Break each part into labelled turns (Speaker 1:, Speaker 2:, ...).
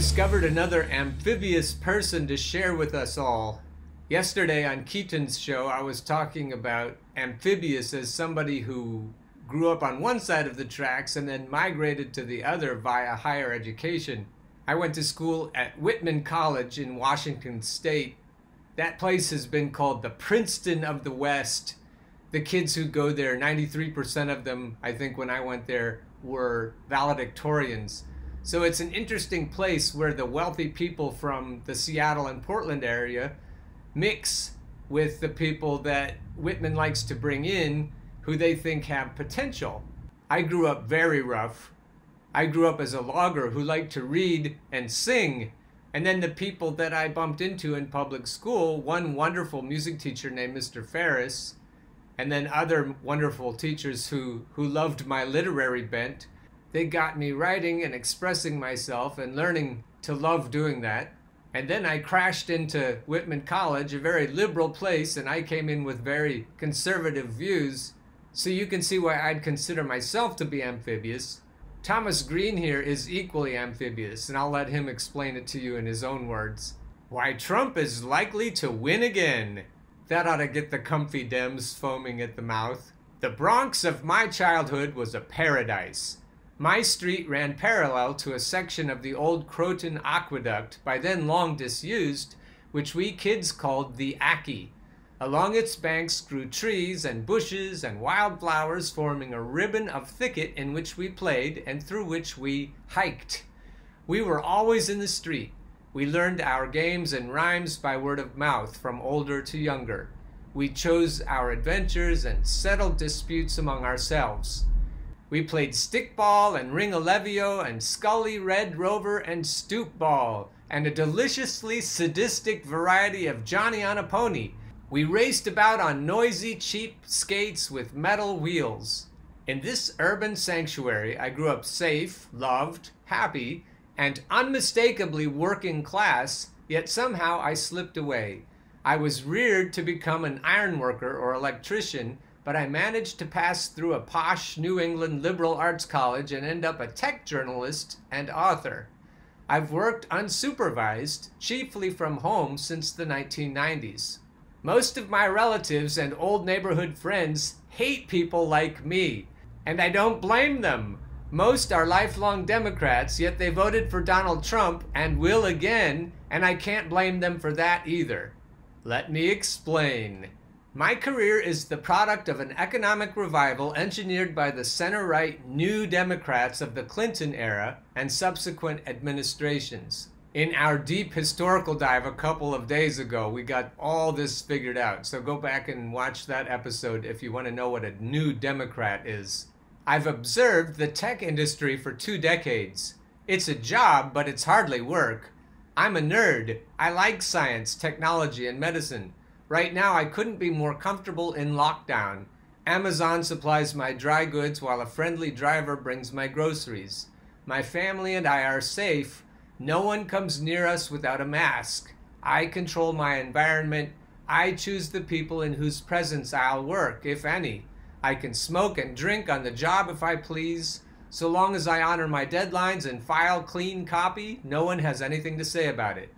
Speaker 1: discovered another amphibious person to share with us all. Yesterday on Keaton's show, I was talking about amphibious as somebody who grew up on one side of the tracks and then migrated to the other via higher education. I went to school at Whitman College in Washington State. That place has been called the Princeton of the West. The kids who go there, 93% of them, I think when I went there, were valedictorians. So it's an interesting place where the wealthy people from the Seattle and Portland area mix with the people that Whitman likes to bring in who they think have potential. I grew up very rough. I grew up as a logger who liked to read and sing. And then the people that I bumped into in public school, one wonderful music teacher named Mr. Ferris, and then other wonderful teachers who loved my literary bent, they got me writing and expressing myself and learning to love doing that. And then I crashed into Whitman College, a very liberal place, and I came in with very conservative views. So you can see why I'd consider myself to be amphibious. Thomas Greene here is equally amphibious, and I'll let him explain it to you in his own words. Why Trump is likely to win again. That ought to get the comfy Dems foaming at the mouth. The Bronx of my childhood was a paradise. My street ran parallel to a section of the old Croton Aqueduct, by then long disused, which we kids called the Aki. Along its banks grew trees and bushes and wildflowers, forming a ribbon of thicket in which we played and through which we hiked. We were always in the street. We learned our games and rhymes by word of mouth from older to younger. We chose our adventures and settled disputes among ourselves. We played stickball and ring-a-levio and scully, red rover and stoop ball, and a deliciously sadistic variety of Johnny on a pony. We raced about on noisy, cheap skates with metal wheels. In this urban sanctuary, I grew up safe, loved, happy, and unmistakably working class, yet somehow I slipped away. I was reared to become an ironworker or electrician, but I managed to pass through a posh New England liberal arts college and end up a tech journalist and author. I've worked unsupervised, chiefly from home, since the 1990s. Most of my relatives and old neighborhood friends hate people like me, and I don't blame them. Most are lifelong Democrats, yet they voted for Donald Trump and will again, and I can't blame them for that either. Let me explain. My career is the product of an economic revival engineered by the center-right New Democrats of the Clinton era and subsequent administrations. In our deep historical dive a couple of days ago, we got all this figured out, so go back and watch that episode if you want to know what a New Democrat is. I've observed the tech industry for 2 decades. It's a job, but it's hardly work. I'm a nerd. I like science, technology, and medicine. Right now, I couldn't be more comfortable in lockdown. Amazon supplies my dry goods while a friendly driver brings my groceries. My family and I are safe. No one comes near us without a mask. I control my environment. I choose the people in whose presence I'll work, if any. I can smoke and drink on the job if I please. So long as I honor my deadlines and file clean copy, no one has anything to say about it.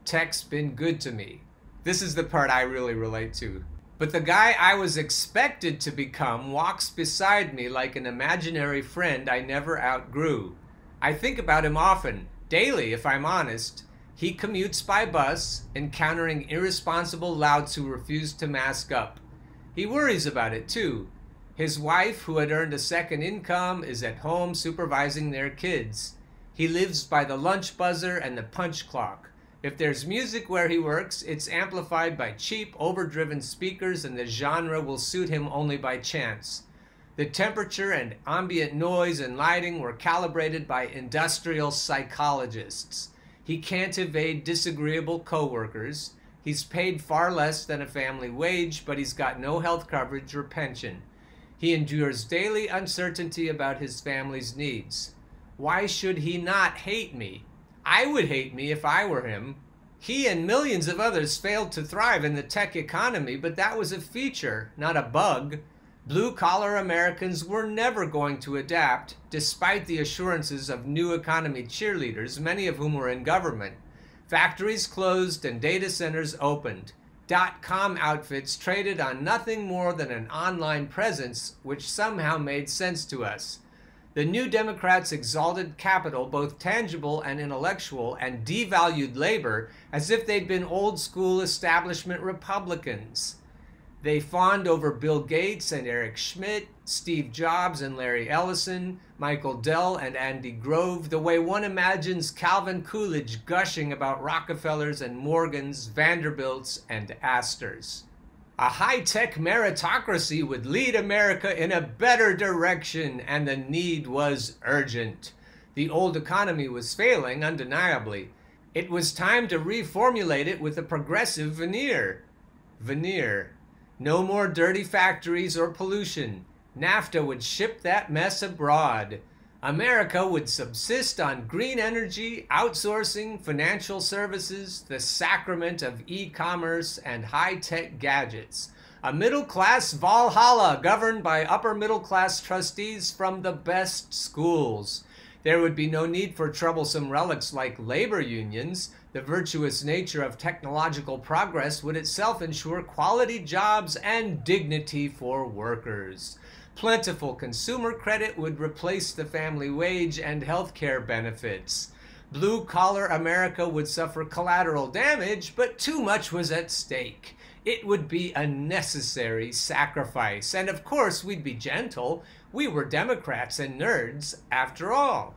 Speaker 1: Tech's been good to me. This is the part I really relate to. But the guy I was expected to become walks beside me like an imaginary friend I never outgrew. I think about him often, daily if I'm honest. He commutes by bus, encountering irresponsible louts who refuse to mask up. He worries about it too. His wife, who had earned a second income, is at home supervising their kids. He lives by the lunch buzzer and the punch clock. If there's music where he works, it's amplified by cheap, overdriven speakers, and the genre will suit him only by chance. The temperature and ambient noise and lighting were calibrated by industrial psychologists. He can't evade disagreeable coworkers. He's paid far less than a family wage, but he's got no health coverage or pension. He endures daily uncertainty about his family's needs. Why should he not hate me? I would hate me if I were him. He and millions of others failed to thrive in the tech economy, but that was a feature, not a bug. Blue-collar Americans were never going to adapt, despite the assurances of new economy cheerleaders, many of whom were in government. Factories closed and data centers opened. .com outfits traded on nothing more than an online presence, which somehow made sense to us. The New Democrats exalted capital, both tangible and intellectual, and devalued labor as if they'd been old-school establishment Republicans. They fawned over Bill Gates and Eric Schmidt, Steve Jobs and Larry Ellison, Michael Dell and Andy Grove, the way one imagines Calvin Coolidge gushing about Rockefellers and Morgans, Vanderbilts and Astors. A high-tech meritocracy would lead America in a better direction, and the need was urgent. The old economy was failing, undeniably. It was time to reformulate it with a progressive veneer. No more dirty factories or pollution. NAFTA would ship that mess abroad. America would subsist on green energy, outsourcing, financial services, the sacrament of e-commerce, and high-tech gadgets. A middle-class Valhalla governed by upper-middle-class trustees from the best schools. There would be no need for troublesome relics like labor unions. The virtuous nature of technological progress would itself ensure quality jobs and dignity for workers. Plentiful consumer credit would replace the family wage and health care benefits. Blue-collar America would suffer collateral damage, but too much was at stake. It would be a necessary sacrifice. And of course, we'd be gentle. We were Democrats and nerds, after all.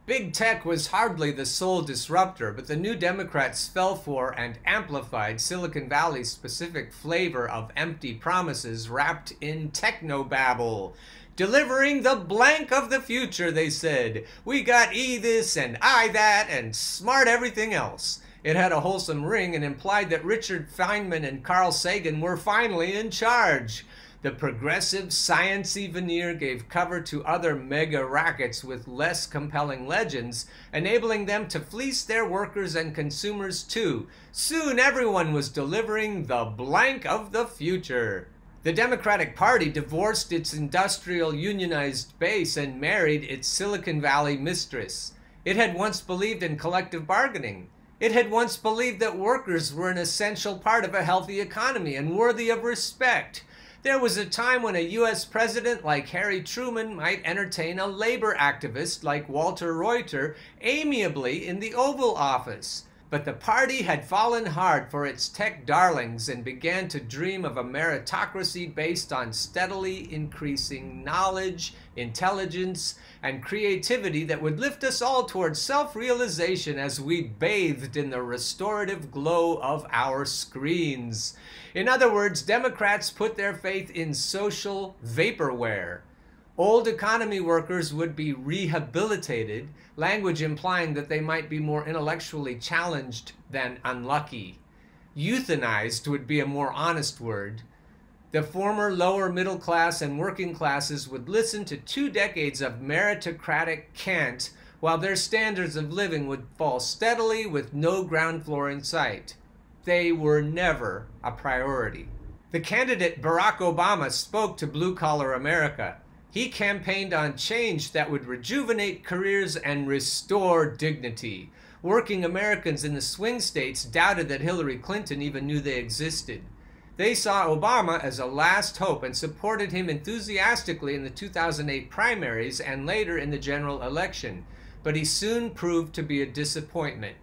Speaker 1: Big tech was hardly the sole disruptor, but the New Democrats fell for and amplified Silicon Valley's specific flavor of empty promises wrapped in technobabble. Delivering the blank of the future, they said. We got E this and I that and smart everything else. It had a wholesome ring and implied that Richard Feynman and Carl Sagan were finally in charge. The progressive, science-y veneer gave cover to other mega rackets with less compelling legends, enabling them to fleece their workers and consumers too. Soon everyone was delivering the blank of the future. The Democratic Party divorced its industrial unionized base and married its Silicon Valley mistress. It had once believed in collective bargaining. It had once believed that workers were an essential part of a healthy economy and worthy of respect. There was a time when a U.S. president like Harry Truman might entertain a labor activist like Walter Reuther amiably in the Oval Office. But the party had fallen hard for its tech darlings and began to dream of a meritocracy based on steadily increasing knowledge, intelligence, and creativity that would lift us all towards self-realization as we bathed in the restorative glow of our screens. In other words, Democrats put their faith in social vaporware. Old economy workers would be rehabilitated, language implying that they might be more intellectually challenged than unlucky. Euthanized would be a more honest word. The former lower middle class and working classes would listen to 2 decades of meritocratic cant, while their standards of living would fall steadily with no ground floor in sight. They were never a priority. The candidate Barack Obama spoke to blue-collar America. He campaigned on change that would rejuvenate careers and restore dignity. Working Americans in the swing states doubted that Hillary Clinton even knew they existed. They saw Obama as a last hope and supported him enthusiastically in the 2008 primaries and later in the general election. But he soon proved to be a disappointment.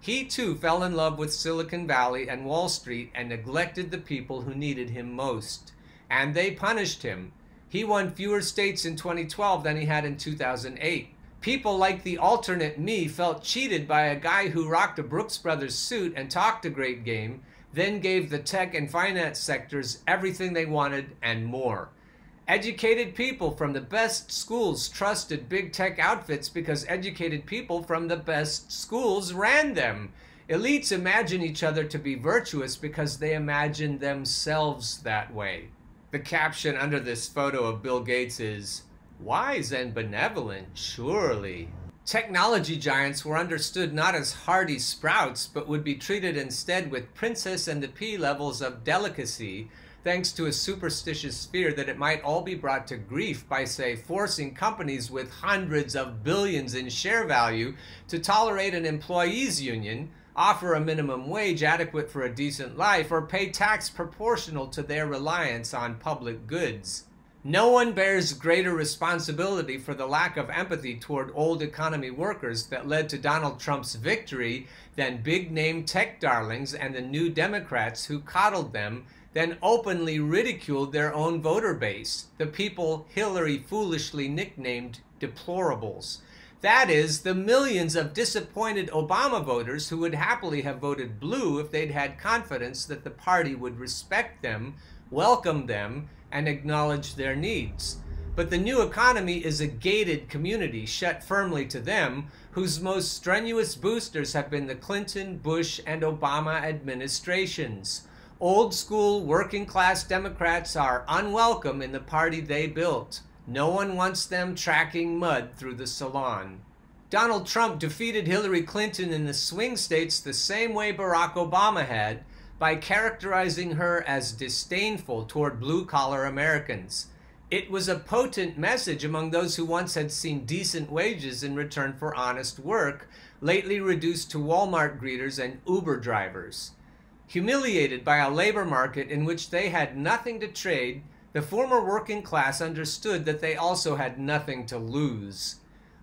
Speaker 1: He too fell in love with Silicon Valley and Wall Street and neglected the people who needed him most. And they punished him. He won fewer states in 2012 than he had in 2008. People like the alternate me felt cheated by a guy who rocked a Brooks Brothers suit and talked a great game, then gave the tech and finance sectors everything they wanted and more. Educated people from the best schools trusted big tech outfits because educated people from the best schools ran them. Elites imagine each other to be virtuous because they imagine themselves that way. The caption under this photo of Bill Gates is, "Wise and benevolent, surely." Technology giants were understood not as hardy sprouts, but would be treated instead with princess and the pea levels of delicacy. thanks to a superstitious fear that it might all be brought to grief by, say, forcing companies with hundreds of billions in share value to tolerate an employees' union, offer a minimum wage adequate for a decent life, or pay tax proportional to their reliance on public goods. No one bears greater responsibility for the lack of empathy toward old economy workers that led to Donald Trump's victory than big-name tech darlings and the New Democrats who coddled them, then openly ridiculed their own voter base, the people Hillary foolishly nicknamed deplorables. That is, the millions of disappointed Obama voters who would happily have voted blue if they'd had confidence that the party would respect them, welcome them, and acknowledge their needs. But the new economy is a gated community shut firmly to them, whose most strenuous boosters have been the Clinton, Bush, and Obama administrations. Old-school, working-class Democrats are unwelcome in the party they built. No one wants them tracking mud through the salon. Donald Trump defeated Hillary Clinton in the swing states the same way Barack Obama had, by characterizing her as disdainful toward blue-collar Americans. It was a potent message among those who once had seen decent wages in return for honest work, lately reduced to Walmart greeters and Uber drivers. Humiliated by a labor market in which they had nothing to trade, the former working class understood that they also had nothing to lose.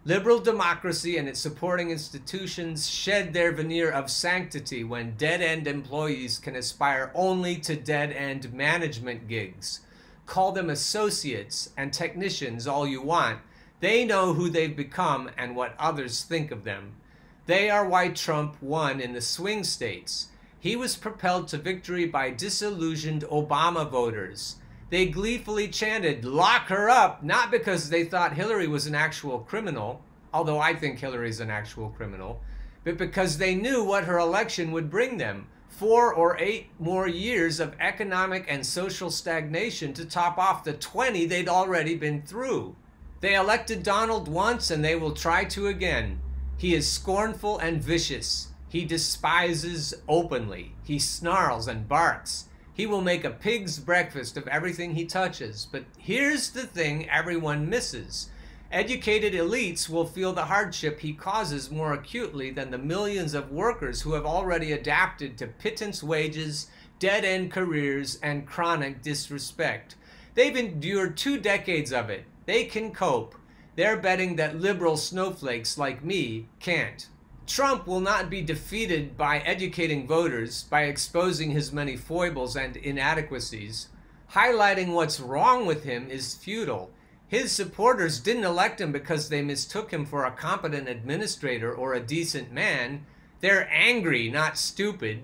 Speaker 1: Liberal democracy and its supporting institutions shed their veneer of sanctity when dead-end employees can aspire only to dead-end management gigs. Call them associates and technicians all you want. They know who they've become and what others think of them. They are why Trump won in the swing states. He was propelled to victory by disillusioned Obama voters. They gleefully chanted, "Lock her up," not because they thought Hillary was an actual criminal, although I think Hillary's an actual criminal, but because they knew what her election would bring them. 4 or 8 more years of economic and social stagnation to top off the 20 they'd already been through. They elected Donald once and they will try to again. He is scornful and vicious. He despises openly. He snarls and barks. He will make a pig's breakfast of everything he touches. But here's the thing everyone misses. Educated elites will feel the hardship he causes more acutely than the millions of workers who have already adapted to pittance wages, dead-end careers, and chronic disrespect. They've endured 2 decades of it. They can cope. They're betting that liberal snowflakes like me can't. Trump will not be defeated by educating voters, by exposing his many foibles and inadequacies. Highlighting what's wrong with him is futile. His supporters didn't elect him because they mistook him for a competent administrator or a decent man. They're angry, not stupid.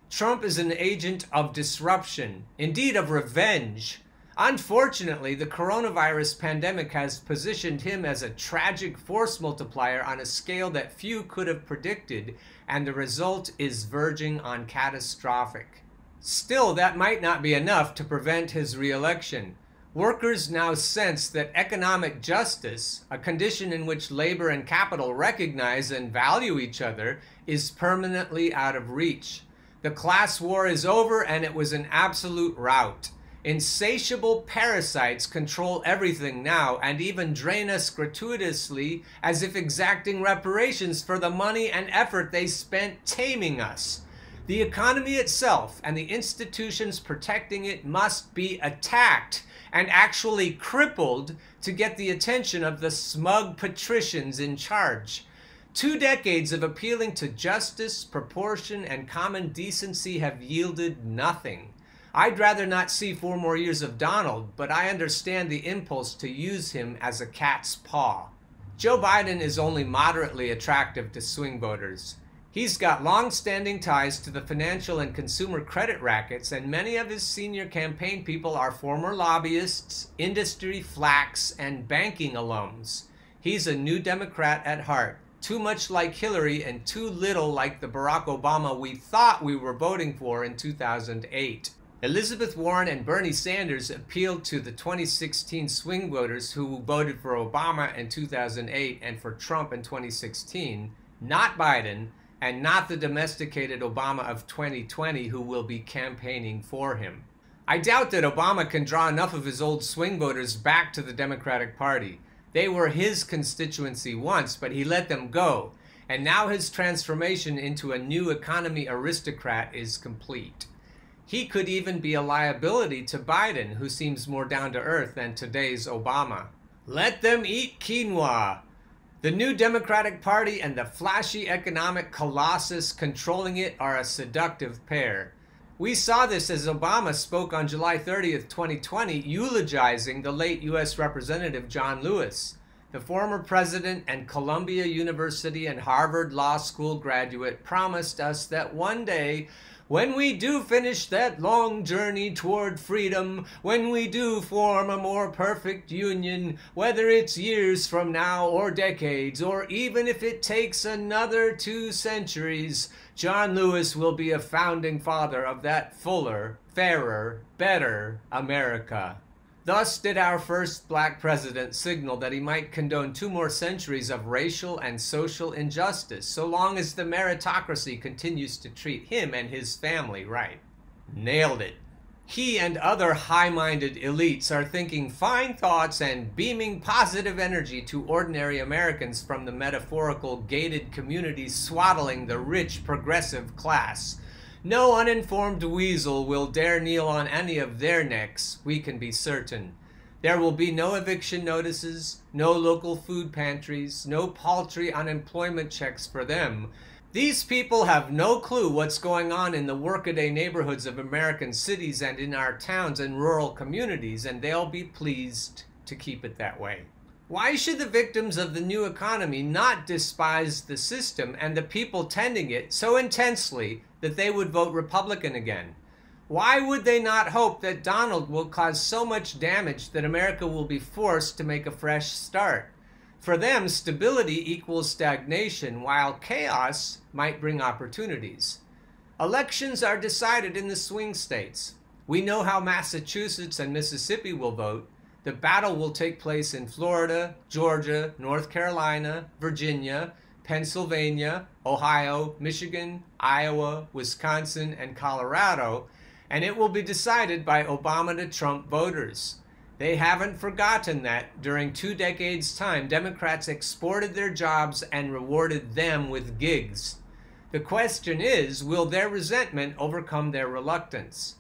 Speaker 1: Trump is an agent of disruption, indeed of revenge. Unfortunately, the coronavirus pandemic has positioned him as a tragic force multiplier on a scale that few could have predicted, and the result is verging on catastrophic. Still, that might not be enough to prevent his re-election. Workers now sense that economic justice, a condition in which labor and capital recognize and value each other, is permanently out of reach. The class war is over and it was an absolute rout. Insatiable parasites control everything now and even drain us gratuitously as if exacting reparations for the money and effort they spent taming us. The economy itself and the institutions protecting it must be attacked and actually crippled to get the attention of the smug patricians in charge. 2 decades of appealing to justice, proportion, and common decency have yielded nothing. I'd rather not see 4 more years of Donald, but I understand the impulse to use him as a cat's paw. Joe Biden is only moderately attractive to swing voters. He's got long-standing ties to the financial and consumer credit rackets, and many of his senior campaign people are former lobbyists, industry flacks, and banking alums. He's a New Democrat at heart, too much like Hillary and too little like the Barack Obama we thought we were voting for in 2008. Elizabeth Warren and Bernie Sanders appealed to the 2016 swing voters who voted for Obama in 2008 and for Trump in 2016, not Biden, and not the domesticated Obama of 2020 who will be campaigning for him. I doubt that Obama can draw enough of his old swing voters back to the Democratic Party. They were his constituency once, but he let them go. And now his transformation into a new economy aristocrat is complete. He could even be a liability to Biden, who seems more down to earth than today's Obama. Let them eat quinoa. The new Democratic Party and the flashy economic colossus controlling it are a seductive pair. We saw this as Obama spoke on July 30th, 2020, eulogizing the late U.S. Representative John Lewis. The former president and Columbia University and Harvard Law School graduate promised us that one day, when we do finish that long journey toward freedom, when we do form a more perfect union, whether it's years from now or decades, or even if it takes another 2 centuries, John Lewis will be a founding father of that fuller, fairer, better America. Thus did our first black president signal that he might condone 2 more centuries of racial and social injustice, so long as the meritocracy continues to treat him and his family right. Nailed it. He and other high-minded elites are thinking fine thoughts and beaming positive energy to ordinary Americans from the metaphorical gated communities swaddling the rich progressive class. No uninformed weasel will dare kneel on any of their necks, we can be certain. There will be no eviction notices, no local food pantries, no paltry unemployment checks for them. These people have no clue what's going on in the workaday neighborhoods of American cities and in our towns and rural communities, and they'll be pleased to keep it that way. Why should the victims of the new economy not despise the system and the people tending it so intensely that they would vote Republican again? Why would they not hope that Donald will cause so much damage that America will be forced to make a fresh start? For them, stability equals stagnation, while chaos might bring opportunities. Elections are decided in the swing states. We know how Massachusetts and Mississippi will vote. The battle will take place in Florida, Georgia, North Carolina, Virginia, Pennsylvania, Ohio, Michigan, Iowa, Wisconsin, and Colorado, and it will be decided by Obama to Trump voters. They haven't forgotten that during 2 decades' time, Democrats exported their jobs and rewarded them with gigs. The question is, will their resentment overcome their reluctance?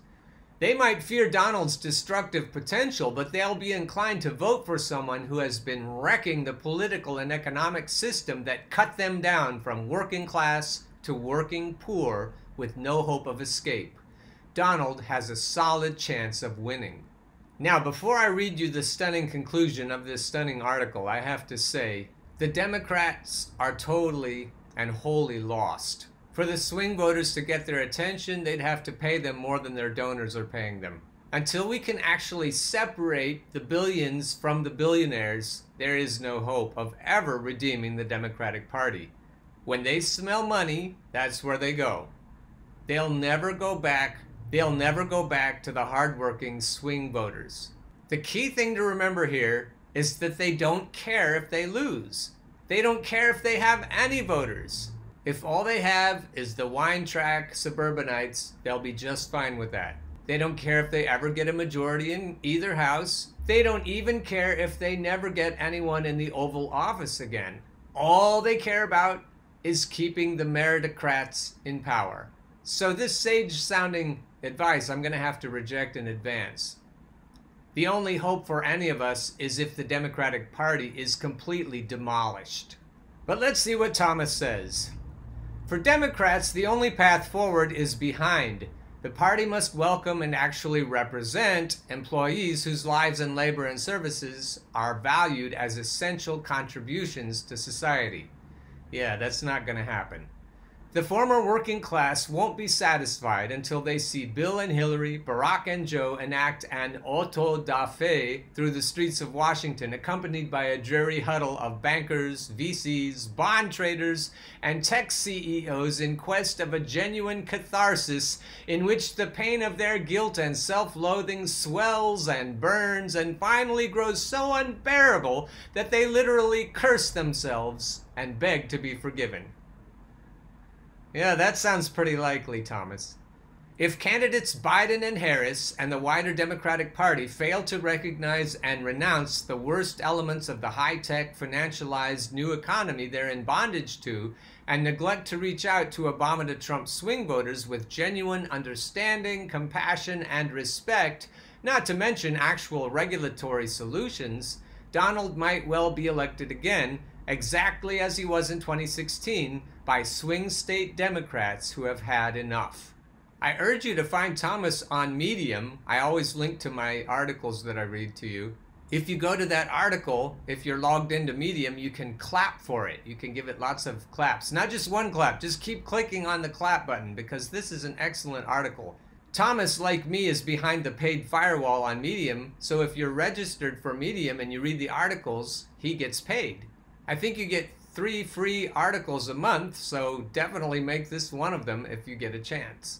Speaker 1: They might fear Donald's destructive potential, but they'll be inclined to vote for someone who has been wrecking the political and economic system that cut them down from working class to working poor with no hope of escape. Donald has a solid chance of winning. Now, before I read you the stunning conclusion of this stunning article, I have to say, the Democrats are totally and wholly lost. For the swing voters to get their attention, they'd have to pay them more than their donors are paying them. Until we can actually separate the billions from the billionaires, there is no hope of ever redeeming the Democratic Party. When they smell money, that's where they go. They'll never go back to the hardworking swing voters. The key thing to remember here is that they don't care if they lose. They don't care if they have any voters. If all they have is the wine track suburbanites, they'll be just fine with that. They don't care if they ever get a majority in either house. They don't even care if they never get anyone in the Oval Office again. All they care about is keeping the meritocrats in power. So this sage-sounding advice I'm going to have to reject in advance. The only hope for any of us is if the Democratic Party is completely demolished. But let's see what Thomas says. For Democrats, the only path forward is behind. The party must welcome and actually represent employees whose lives and labor and services are valued as essential contributions to society. Yeah, that's not going to happen. The former working class won't be satisfied until they see Bill and Hillary, Barack and Joe enact an auto da fe through the streets of Washington, accompanied by a dreary huddle of bankers, VCs, bond traders, and tech CEOs in quest of a genuine catharsis in which the pain of their guilt and self-loathing swells and burns and finally grows so unbearable that they literally curse themselves and beg to be forgiven. Yeah, that sounds pretty likely, Thomas. If candidates Biden and Harris and the wider Democratic Party fail to recognize and renounce the worst elements of the high-tech, financialized new economy they're in bondage to, and neglect to reach out to Obama to Trump swing voters with genuine understanding, compassion, and respect, not to mention actual regulatory solutions, Donald might well be elected again, exactly as he was in 2016, by swing state Democrats who have had enough. I urge you to find Thomas on Medium. I always link to my articles that I read to you. If you go to that article, if you're logged into Medium, you can clap for it. You can give it lots of claps. Not just one clap, just keep clicking on the clap button because this is an excellent article. Thomas, like me, is behind the paid firewall on Medium, so if you're registered for Medium and you read the articles, he gets paid. I think you get 3 free articles a month, so definitely make this one of them if you get a chance.